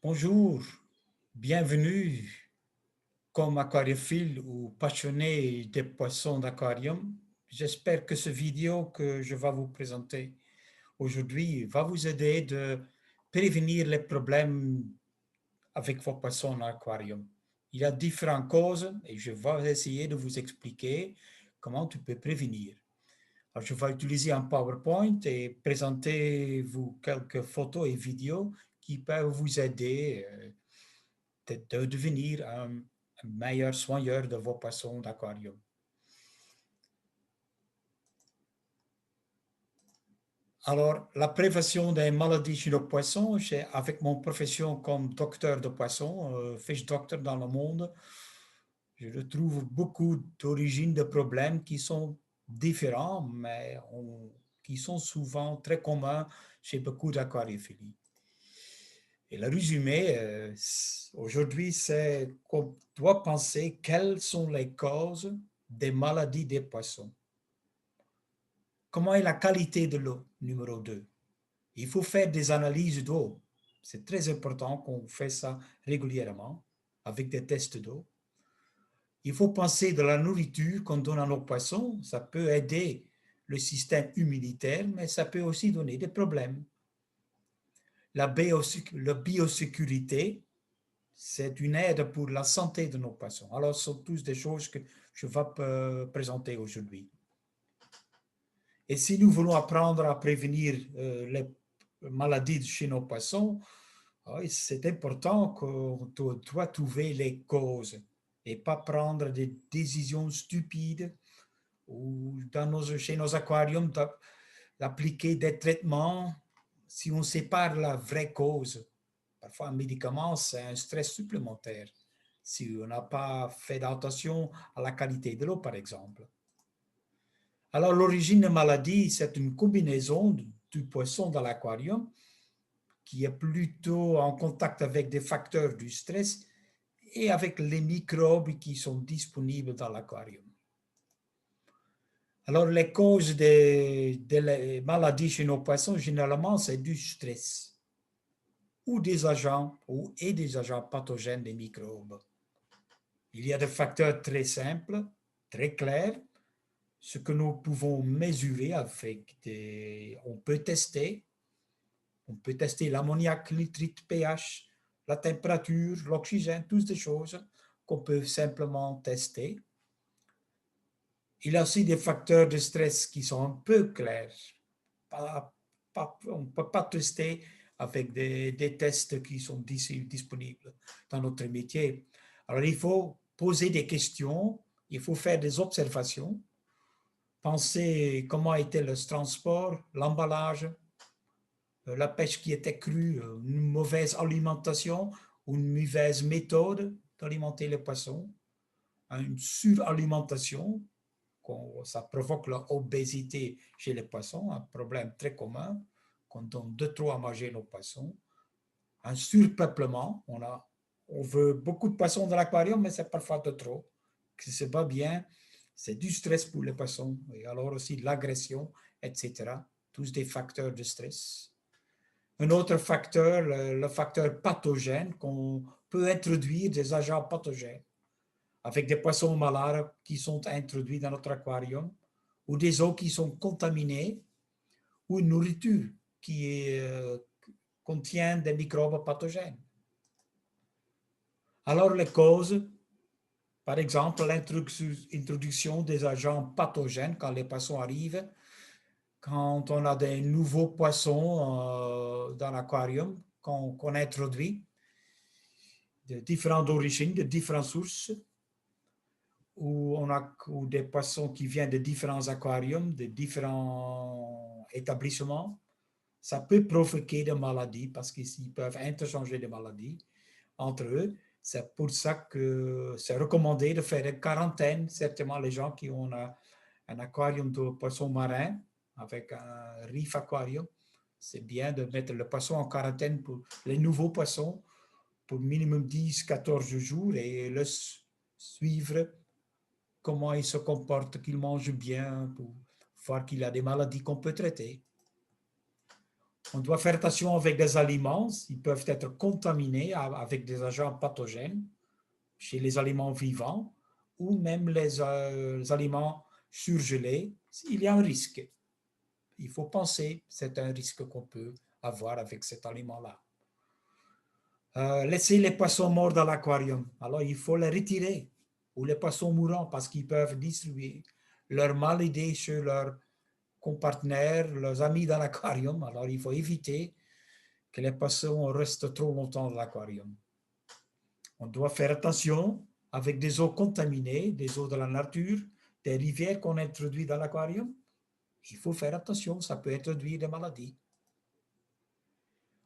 Bonjour, bienvenue comme aquariophile ou passionné des poissons d'aquarium. J'espère que ce vidéo que je vais vous présenter aujourd'hui va vous aider de prévenir les problèmes avec vos poissons en aquarium. Il y a différentes causes et je vais essayer de vous expliquer comment tu peux prévenir. Alors, je vais utiliser un PowerPoint et présenter vous quelques photos et vidéos qui peuvent vous aider de devenir un meilleur soigneur de vos poissons d'aquarium. Alors, la prévention des maladies chez nos poissons, avec mon profession comme docteur de poissons, fish doctor dans le monde, je retrouve beaucoup d'origines de problèmes qui sont différents, mais qui sont souvent très communs chez beaucoup d'aquariophiles. Et le résumé, aujourd'hui, c'est qu'on doit penser quelles sont les causes des maladies des poissons. Comment est la qualité de l'eau, numéro 2? Il faut faire des analyses d'eau. C'est très important qu'on fait ça régulièrement avec des tests d'eau. Il faut penser de la nourriture qu'on donne à nos poissons. Ça peut aider le système immunitaire, mais ça peut aussi donner des problèmes. La biosécurité, c'est une aide pour la santé de nos poissons. Alors, ce sont tous des choses que je vais présenter aujourd'hui. Et si nous voulons apprendre à prévenir les maladies chez nos poissons, c'est important qu'on doit trouver les causes et pas prendre des décisions stupides ou chez nos aquariums d'appliquer des traitements si on sépare la vraie cause. Parfois, un médicament, c'est un stress supplémentaire si on n'a pas fait attention à la qualité de l'eau, par exemple. Alors, l'origine de maladie, c'est une combinaison du poisson dans l'aquarium qui est plutôt en contact avec des facteurs du stress et avec les microbes qui sont disponibles dans l'aquarium. Alors, les causes des maladies chez nos poissons, généralement, c'est du stress ou des agents et des agents pathogènes des microbes. Il y a des facteurs très simples, très clairs, ce que nous pouvons mesurer avec on peut tester l'ammoniac, le nitrite, pH, la température, l'oxygène, toutes des choses qu'on peut simplement tester. Il y a aussi des facteurs de stress qui sont un peu clairs. On ne peut pas tester avec des tests qui sont disponibles dans notre métier. Alors, il faut poser des questions, il faut faire des observations, penser comment était le transport, l'emballage, la pêche qui était crue, une mauvaise alimentation ou une mauvaise méthode d'alimenter les poissons, une suralimentation, ça provoque l'obésité chez les poissons, un problème très commun quand on donne de trop à manger nos poissons, un surpeuplement, on veut beaucoup de poissons dans l'aquarium, mais c'est parfois de trop, que c'est pas bien, c'est du stress pour les poissons, et alors aussi de l'agression, etc. Tous des facteurs de stress. Un autre facteur, le facteur pathogène, qu'on peut introduire des agents pathogènes avec des poissons malades qui sont introduits dans notre aquarium, ou des eaux qui sont contaminées, ou une nourriture qui contient des microbes pathogènes. Alors les causes, par exemple l'introduction des agents pathogènes quand les poissons arrivent, quand on a des nouveaux poissons dans l'aquarium qu'on introduit, de différentes origines, de différentes sources, où on a des poissons qui viennent de différents aquariums, de différents établissements. Ça peut provoquer des maladies parce qu'ils peuvent interchanger des maladies entre eux. C'est pour ça que c'est recommandé de faire une quarantaine, certainement les gens qui ont un aquarium de poissons marins avec un reef aquarium. C'est bien de mettre le poisson en quarantaine pour les nouveaux poissons pour minimum 10-14 jours et le suivre comment il se comporte, qu'il mange bien, pour voir qu'il a des maladies qu'on peut traiter. On doit faire attention avec des aliments. Ils peuvent être contaminés avec des agents pathogènes chez les aliments vivants ou même les aliments surgelés. Il y a un risque. Il faut penser, c'est un risque qu'on peut avoir avec cet aliment-là. Laisser les poissons morts dans l'aquarium. Alors, il faut les retirer. Ou les poissons mourants parce qu'ils peuvent distribuer leur maladie sur leurs compartenaires, leurs amis dans l'aquarium. Alors, il faut éviter que les poissons restent trop longtemps dans l'aquarium. On doit faire attention avec des eaux contaminées, des eaux de la nature, des rivières qu'on introduit dans l'aquarium. Il faut faire attention, ça peut introduire des maladies.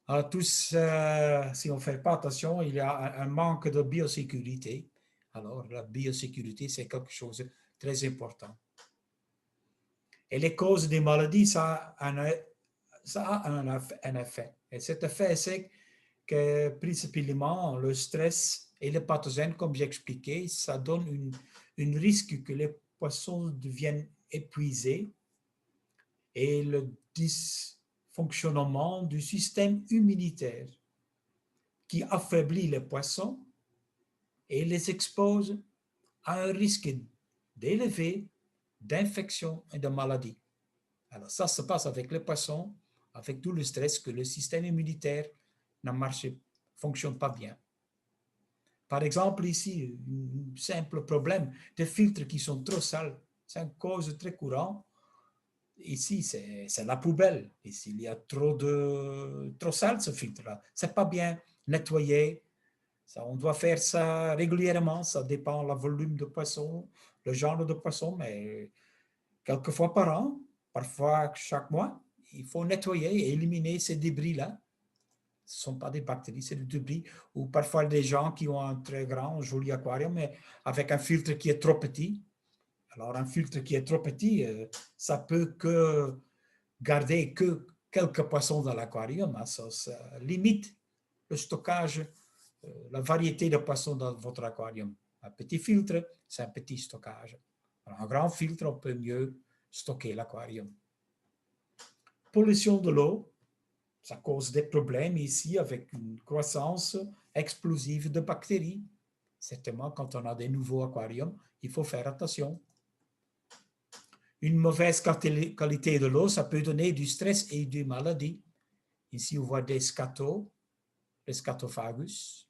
Alors, si on ne fait pas attention, il y a un manque de biosécurité. Alors, la biosécurité, c'est quelque chose de très important. Et les causes des maladies, ça a un effet. Et cet effet, c'est que principalement le stress et les pathogènes, comme j'ai expliqué, ça donne un risque que les poissons deviennent épuisés et le dysfonctionnement du système immunitaire qui affaiblit les poissons et les expose à un risque d'élevé d'infection et de maladie. Alors ça se passe avec les poissons, avec tout le stress que le système immunitaire ne fonctionne pas bien. Par exemple, ici, un simple problème des filtres qui sont trop sales, c'est une cause très courante. Ici, c'est la poubelle. Ici, il y a trop sale ce filtre-là. C'est pas bien nettoyé. Ça, on doit faire ça régulièrement. Ça dépend du volume de poisson, le genre de poisson, mais quelques fois par an, parfois chaque mois, il faut nettoyer et éliminer ces débris-là. Ce ne sont pas des bactéries, c'est des débris. Ou parfois des gens qui ont un très grand, joli aquarium, mais avec un filtre qui est trop petit. Alors, un filtre qui est trop petit, ça peut que garder que quelques poissons dans l'aquarium. Hein, ça limite le stockage, la variété de poissons dans votre aquarium. Un petit filtre, c'est un petit stockage. Alors, un grand filtre, on peut mieux stocker l'aquarium. Pollution de l'eau, ça cause des problèmes ici avec une croissance explosive de bactéries. Certainement, quand on a des nouveaux aquariums, il faut faire attention. Une mauvaise qualité de l'eau, ça peut donner du stress et des maladies. Ici, on voit des scatos, les scatophagus.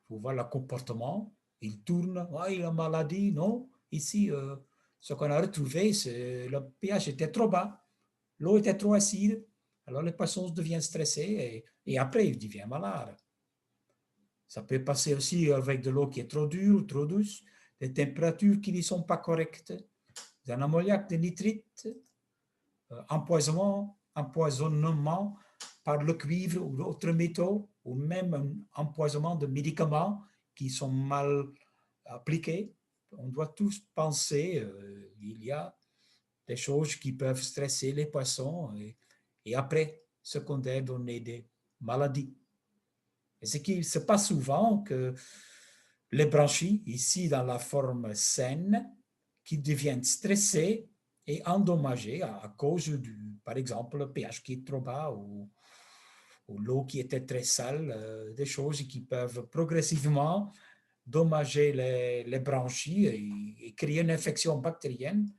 Vous voyez le comportement. Il tourne, oh, il a une maladie, non. Ici, ce qu'on a retrouvé, c'est le pH était trop bas, l'eau était trop acide, alors les poissons deviennent stressés et après, ils deviennent malades. Ça peut passer aussi avec de l'eau qui est trop dure ou trop douce, des températures qui ne sont pas correctes, un ammoniac, des nitrites, empoisonnement par le cuivre ou d'autres métaux, ou même un empoisonnement de médicaments qui sont mal appliqués. On doit tous penser, il y a des choses qui peuvent stresser les poissons et après, secondaire, donner des maladies. Et ce qui se passe souvent, que les branchies, ici dans la forme saine, qui deviennent stressés et endommagés à cause par exemple, le pH qui est trop bas ou l'eau qui était très sale, des choses qui peuvent progressivement dommager les branchies et créer une infection bactérienne.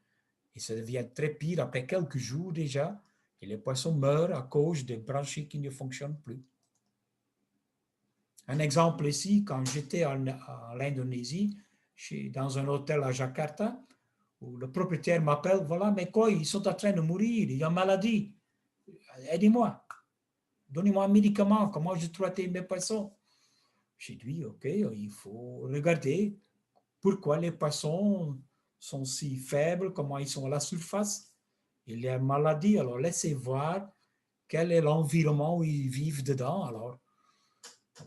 Et ça devient très pire après quelques jours déjà, et les poissons meurent à cause des branchies qui ne fonctionnent plus. Un exemple ici, quand j'étais en Indonésie, dans un hôtel à Jakarta, où le propriétaire m'appelle, voilà, mes koi, ils sont en train de mourir, il y a une maladie, aidez-moi, donnez-moi un médicament, comment je traite mes poissons. J'ai dit, ok, il faut regarder pourquoi les poissons sont si faibles, comment ils sont à la surface. Il y a une maladie, alors laissez voir quel est l'environnement où ils vivent dedans. Alors,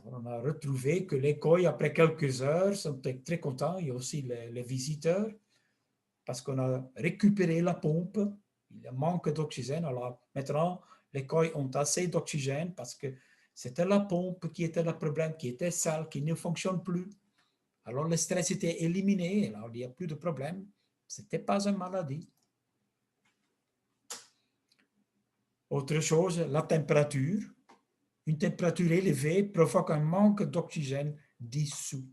on a retrouvé que les koi, après quelques heures, sont très contents. Il y a aussi les visiteurs, parce qu'on a récupéré la pompe. Il y a manque d'oxygène. Alors maintenant, les koi ont assez d'oxygène parce que c'était la pompe qui était le problème, qui était sale, qui ne fonctionne plus. Alors le stress était éliminé. Alors il n'y a plus de problème. Ce n'était pas une maladie. Autre chose, la température. Une température élevée provoque un manque d'oxygène dissous.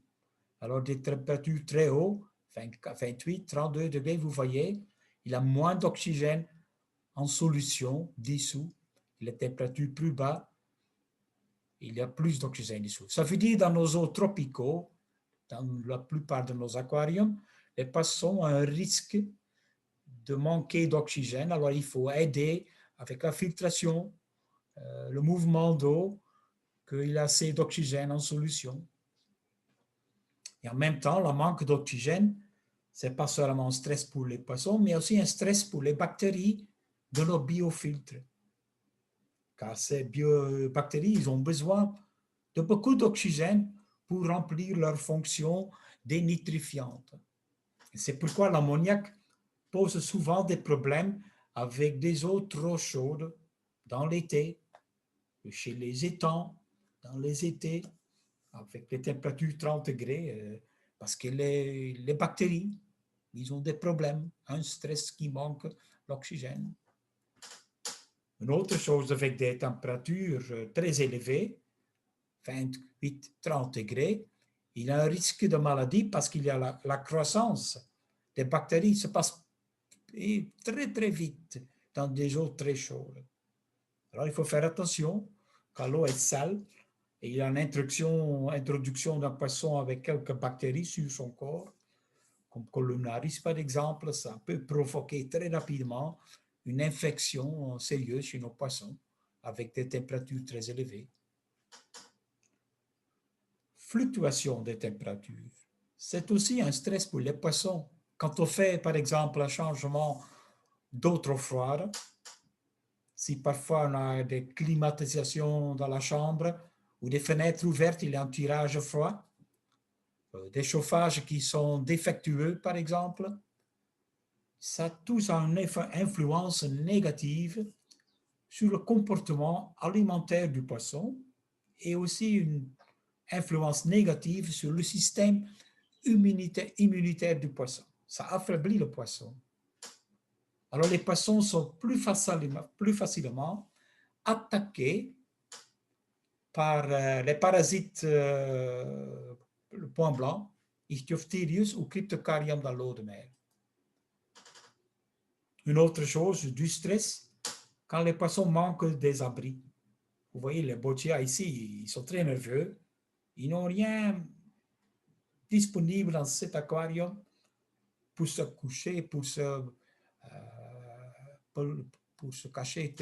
Alors, des températures très hautes, 28, 32 degrés, vous voyez, il y a moins d'oxygène en solution dissous. Et les températures plus bas, il y a plus d'oxygène dissous. Ça veut dire dans nos eaux tropicaux, dans la plupart de nos aquariums, les poissons ont un risque de manquer d'oxygène. Alors, il faut aider avec la filtration, le mouvement d'eau, qu'il y a assez d'oxygène en solution. Et en même temps, le manque d'oxygène, ce n'est pas seulement un stress pour les poissons, mais aussi un stress pour les bactéries de nos biofiltres. Car ces bactéries, ils ont besoin de beaucoup d'oxygène pour remplir leur fonction dénitrifiante. C'est pourquoi l'ammoniac pose souvent des problèmes avec des eaux trop chaudes dans l'été, chez les étangs, dans les étés, avec les températures 30 degrés, parce que les bactéries, ils ont des problèmes, un stress qui manque l'oxygène. Une autre chose avec des températures très élevées, 28, 30 degrés, il y a un risque de maladie parce qu'il y a la croissance des bactéries se passe très très vite dans des eaux très chaudes. Alors il faut faire attention quand l'eau est sale et il y a une introduction d'un poisson avec quelques bactéries sur son corps, comme Columnaris par exemple, ça peut provoquer très rapidement une infection sérieuse chez nos poissons avec des températures très élevées. Fluctuation des températures. C'est aussi un stress pour les poissons. Quand on fait par exemple un changement d'eau trop froide, si parfois on a des climatisations dans la chambre ou des fenêtres ouvertes, il y a un tirage froid, des chauffages qui sont défectueux par exemple, ça tous a une influence négative sur le comportement alimentaire du poisson et aussi une influence négative sur le système immunitaire du poisson. Ça affaiblit le poisson. Alors les poissons sont plus facilement attaqués par les parasites, le point blanc, Ichthyophthirius ou Cryptocarium dans l'eau de mer. Une autre chose, du stress, quand les poissons manquent des abris. Vous voyez, les botia ici, ils sont très nerveux. Ils n'ont rien disponible dans cet aquarium pour se coucher, pour se cacher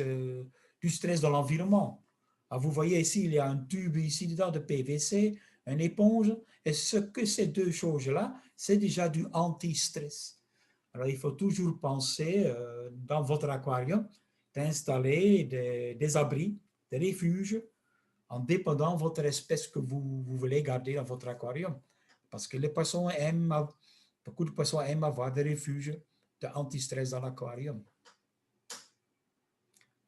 du stress de l'environnement. Alors vous voyez ici, il y a un tube ici dedans de PVC, une éponge, et ce que ces deux choses-là, c'est déjà du anti-stress. Alors il faut toujours penser dans votre aquarium d'installer des abris, des refuges, en dépendant de votre espèce que vous voulez garder dans votre aquarium. Parce que les poissons beaucoup de poissons aiment avoir des refuges de anti-stress dans l'aquarium.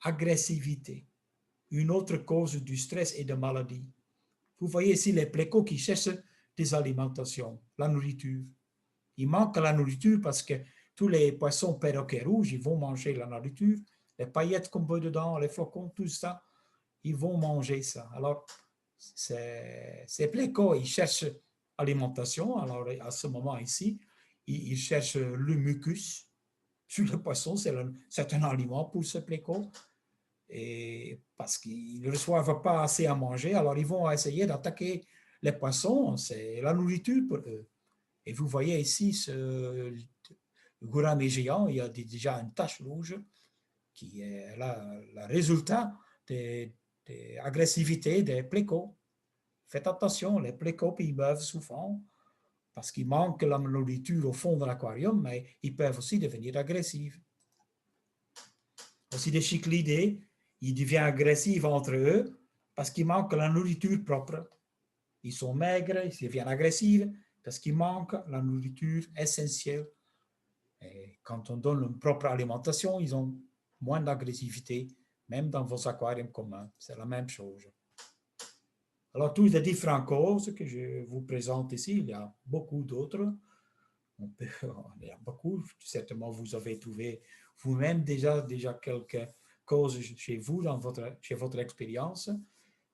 Agressivité. Une autre cause du stress et de maladie. Vous voyez ici les plécos qui cherchent des alimentations, la nourriture. Il manque la nourriture parce que tous les poissons perroquets rouges, ils vont manger la nourriture. Les paillettes qu'on peut dedans, les flocons, tout ça, ils vont manger ça. Alors, ces plécos, ils cherchent alimentation. Alors, à ce moment ici, ils cherchent le mucus sur le poisson. C'est un aliment pour ce pléco. Et parce qu'ils ne reçoivent pas assez à manger, alors ils vont essayer d'attaquer les poissons. C'est la nourriture pour eux. Et vous voyez ici ce gourami géant, il y a déjà une tache rouge qui est le résultat des agressivités des plécos. Faites attention, les plécos, ils meurent souvent parce qu'il manque la nourriture au fond de l'aquarium, mais ils peuvent aussi devenir agressifs. Aussi des cyclidés, ils deviennent agressifs entre eux parce qu'il manque la nourriture propre. Ils sont maigres, ils deviennent agressifs parce qu'il manque la nourriture essentielle. Et quand on donne une propre alimentation, ils ont moins d'agressivité, même dans vos aquariums communs. C'est la même chose. Alors, toutes les différentes causes que je vous présente ici, il y a beaucoup d'autres. Il y a beaucoup. Certainement, vous avez trouvé vous-même déjà quelques cause chez vous, chez votre expérience.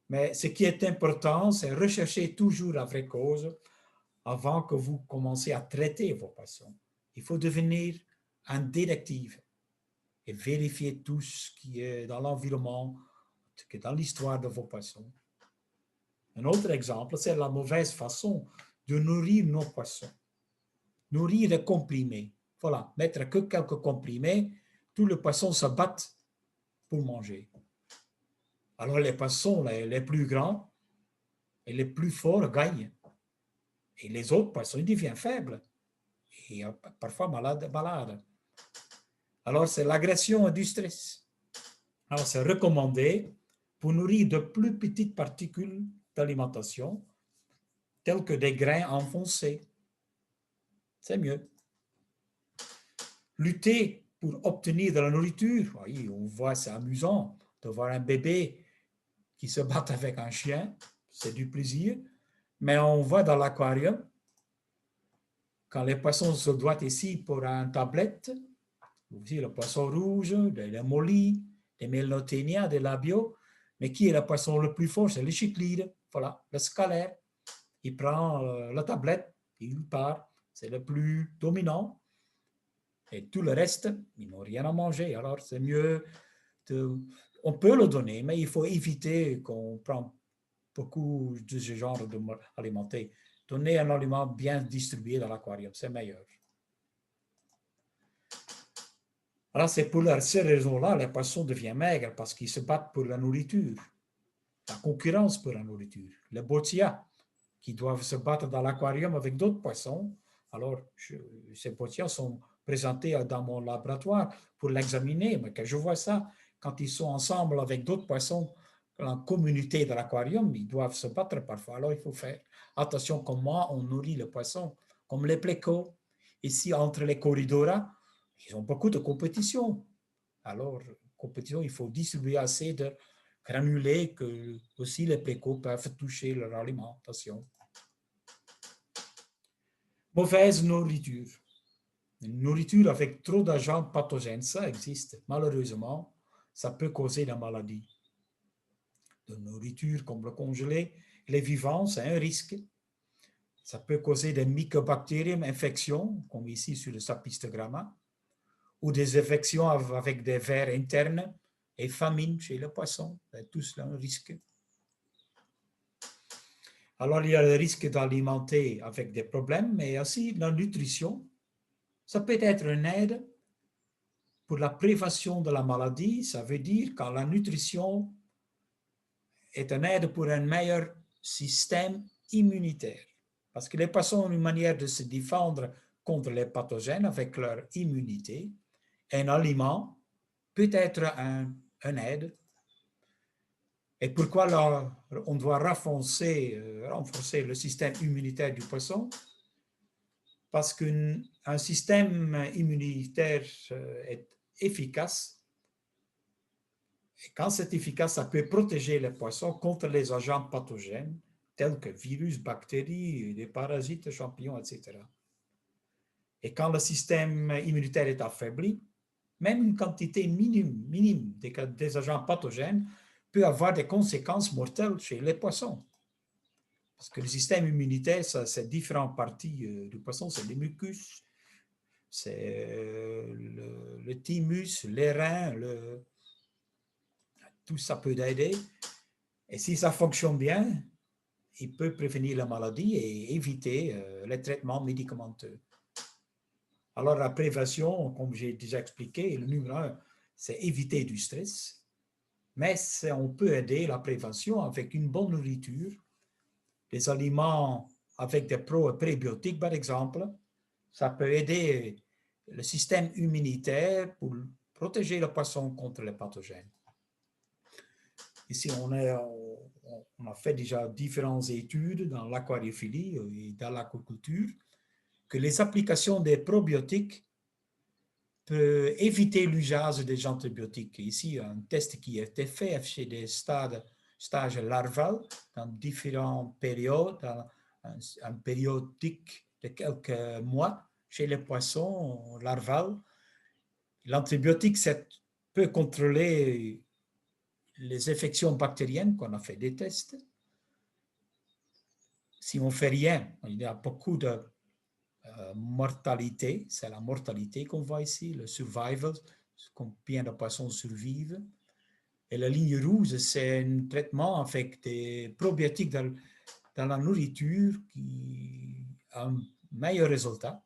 Mais ce qui est important, c'est rechercher toujours la vraie cause avant que vous commencez à traiter vos poissons. Il faut devenir un détective et vérifier tout ce qui est dans l'environnement, qui est dans l'histoire de vos poissons. Un autre exemple, c'est la mauvaise façon de nourrir nos poissons. Nourrir les comprimés. Voilà, mettre que quelques comprimés, tous les poissons se battent pour manger. Alors les poissons les plus grands et les plus forts gagnent. Et les autres poissons ils deviennent faibles et parfois malades. Alors c'est l'agression et du stress. Alors c'est recommandé pour nourrir de plus petites particules d'alimentation, telles que des grains enfoncés. C'est mieux. Lutter pour obtenir de la nourriture. Oui, on voit, c'est amusant de voir un bébé qui se bat avec un chien, c'est du plaisir. Mais on voit dans l'aquarium, quand les poissons se doivent ici pour une tablette, aussi le poisson rouge, des mollies, des méloténias, des labiaux, mais qui est le poisson le plus fort? C'est le chyclide, voilà, le scalaire. Il prend la tablette, il part, c'est le plus dominant. Et tout le reste, ils n'ont rien à manger. Alors, c'est mieux, on peut le donner, mais il faut éviter qu'on prenne beaucoup de ce genre d'alimentaire. Donner un aliment bien distribué dans l'aquarium, c'est meilleur. Alors, c'est pour ces raisons-là, les poissons deviennent maigres parce qu'ils se battent pour la nourriture. La concurrence pour la nourriture. Les botias qui doivent se battre dans l'aquarium avec d'autres poissons. Alors, ces botias sont présentés dans mon laboratoire pour l'examiner. Mais quand je vois ça, quand ils sont ensemble avec d'autres poissons, en communauté de l'aquarium, ils doivent se battre parfois. Alors, il faut faire attention comment on nourrit les poissons, comme les plecos. Ici, entre les corridors, ils ont beaucoup de compétition. Alors, compétition, il faut distribuer assez de granulés que aussi les plecos peuvent toucher leur alimentation. Mauvaise nourriture. Une nourriture avec trop d'agents pathogènes, ça existe. Malheureusement, ça peut causer la maladie. De nourriture comme le congelé, les vivants, c'est un risque. Ça peut causer des mycobactérium infections, comme ici sur le sapistogramma, ou des infections avec des vers internes et famine chez le poisson. C'est tout cela un risque. Alors, il y a le risque d'alimenter avec des problèmes, mais aussi la nutrition. Ça peut être une aide pour la prévention de la maladie. Ça veut dire quand la nutrition est une aide pour un meilleur système immunitaire. Parce que les poissons ont une manière de se défendre contre les pathogènes avec leur immunité. Un aliment peut être une aide. Et pourquoi on doit renforcer le système immunitaire du poisson? Parce qu'un système immunitaire est efficace. Et quand c'est efficace, ça peut protéger les poissons contre les agents pathogènes, tels que virus, bactéries, des parasites, champignons, etc. Et quand le système immunitaire est affaibli, même une quantité minime des agents pathogènes peut avoir des conséquences mortelles chez les poissons. Parce que le système immunitaire, c'est différentes parties du poisson, c'est les mucus, c'est le thymus, les reins, tout ça peut aider. Et si ça fonctionne bien, il peut prévenir la maladie et éviter les traitements médicamenteux. Alors la prévention, comme j'ai déjà expliqué, le numéro 1, c'est éviter du stress. Mais on peut aider la prévention avec une bonne nourriture, des aliments avec des prébiotiques, par exemple. Ça peut aider le système immunitaire pour protéger le poisson contre les pathogènes. Ici, on a fait déjà différentes études dans l'aquariophilie et dans l'aquaculture que les applications des probiotiques peuvent éviter l'usage des antibiotiques. Ici, un test qui a été fait chez des stages larvales dans différentes périodes, dans un périodique de quelques mois chez les poissons larvales. L'antibiotique, c'est peut contrôler les infections bactériennes, qu'on a fait des tests. Si on ne fait rien, il y a beaucoup de mortalité, c'est la mortalité qu'on voit ici, le survival, combien de poissons survivent. Et la ligne rouge, c'est un traitement avec des probiotiques dans la nourriture qui a un meilleur résultat,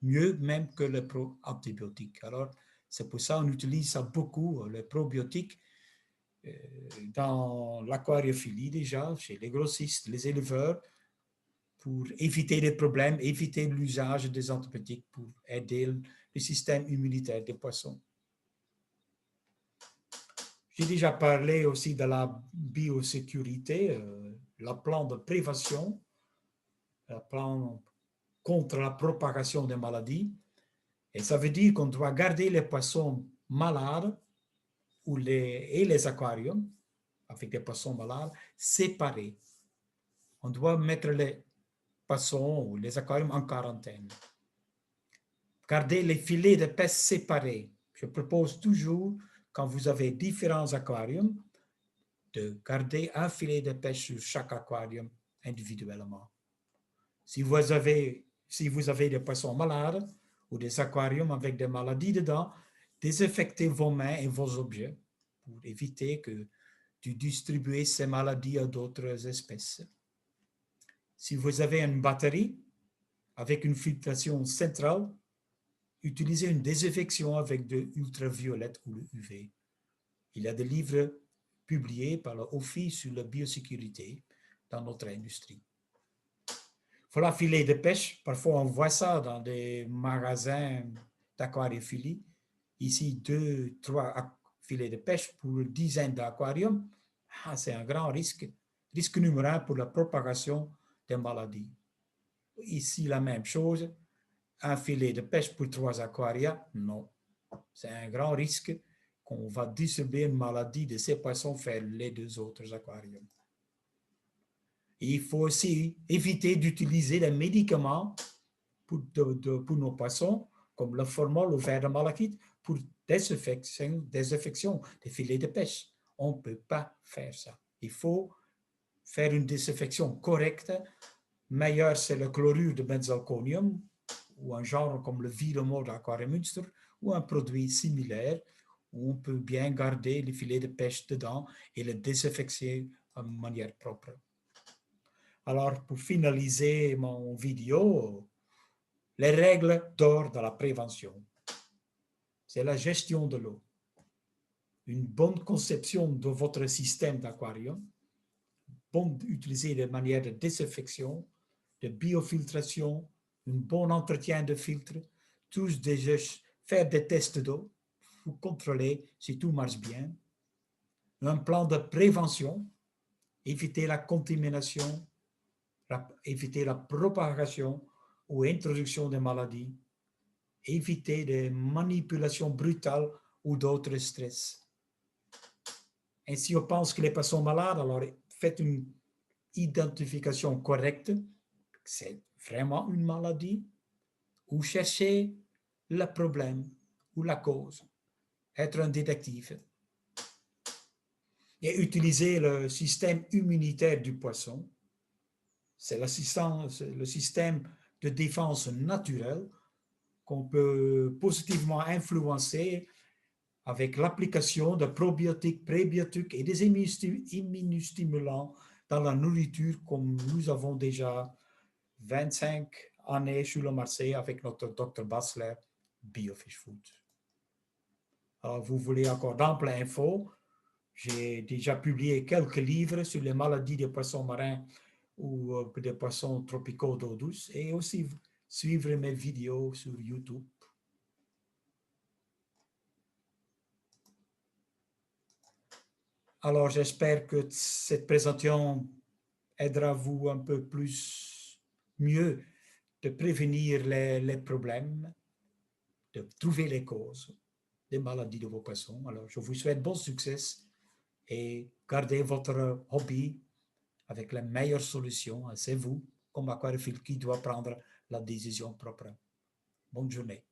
mieux même que les antibiotiques. Alors, c'est pour ça qu'on utilise ça beaucoup, les probiotiques, dans l'aquariophilie déjà, chez les grossistes, les éleveurs, pour éviter les problèmes, éviter l'usage des antibiotiques pour aider le système immunitaire des poissons. J'ai déjà parlé aussi de la biosécurité, le plan de prévention, le plan contre la propagation des maladies. Et ça veut dire qu'on doit garder les poissons malades et les aquariums avec des poissons malades séparés. On doit mettre les poissons ou les aquariums en quarantaine. Garder les filets de pêche séparés. Je propose toujours, quand vous avez différents aquariums, de garder un filet de pêche sur chaque aquarium individuellement. Si vous avez des poissons malades ou des aquariums avec des maladies dedans, désinfectez vos mains et vos objets pour éviter de distribuer ces maladies à d'autres espèces. Si vous avez une batterie avec une filtration centrale, utilisez une désinfection avec de l'ultraviolet ou le UV. Il y a des livres publiés par l'Office sur la biosécurité dans notre industrie. Voilà, filet de pêche. Parfois, on voit ça dans des magasins d'aquariophilie. Ici, 2, 3 filets de pêche pour une dizaine d'aquariums. Ah, c'est un grand risque. Risque numéro 1 pour la propagation des maladies. Ici, la même chose. Un filet de pêche pour 3 aquaria, non. C'est un grand risque qu'on va distribuer une maladie de ces poissons vers les 2 autres aquariums. Il faut aussi éviter d'utiliser les médicaments pour nos poissons, comme le formol ou fer de malachite, pour désinfection des filets de pêche. On ne peut pas faire ça. Il faut faire une désinfection correcte. Meilleur, c'est le chlorure de benzalkonium, ou un genre comme le Viromod Aquarium Münster, ou un produit similaire, où on peut bien garder les filets de pêche dedans et les désinfecter de manière propre. Alors, pour finaliser mon vidéo, les règles d'or de la prévention. C'est la gestion de l'eau. Une bonne conception de votre système d'aquarium, bon utiliser des manières de désinfection, de biofiltration, un bon entretien de filtre, tous faire des tests d'eau pour contrôler si tout marche bien. Un plan de prévention, éviter la contamination, éviter la propagation ou introduction de maladies, éviter des manipulations brutales ou d'autres stress. Et si on pense que les poissons malades, alors faites une identification correcte, c'est vraiment une maladie, ou cherchez le problème ou la cause, être un détective. Et utiliser le système immunitaire du poisson. C'est le système de défense naturelle qu'on peut positivement influencer avec l'application de probiotiques, prébiotiques et des immunostimulants dans la nourriture, comme nous avons déjà 25 années sur le marché avec notre Dr. Basler BioFish Food. Alors, vous voulez encore d'amples infos? J'ai déjà publié quelques livres sur les maladies des poissons marins ou des poissons tropicaux d'eau douce, et aussi suivre mes vidéos sur YouTube. Alors, j'espère que cette présentation aidera vous un peu plus mieux de prévenir les problèmes, de trouver les causes des maladies de vos poissons. Alors, je vous souhaite bon succès et gardez votre hobby avec les meilleures solutions. C'est vous, comme aquariophile, qui doit prendre la décision propre. Bonne journée.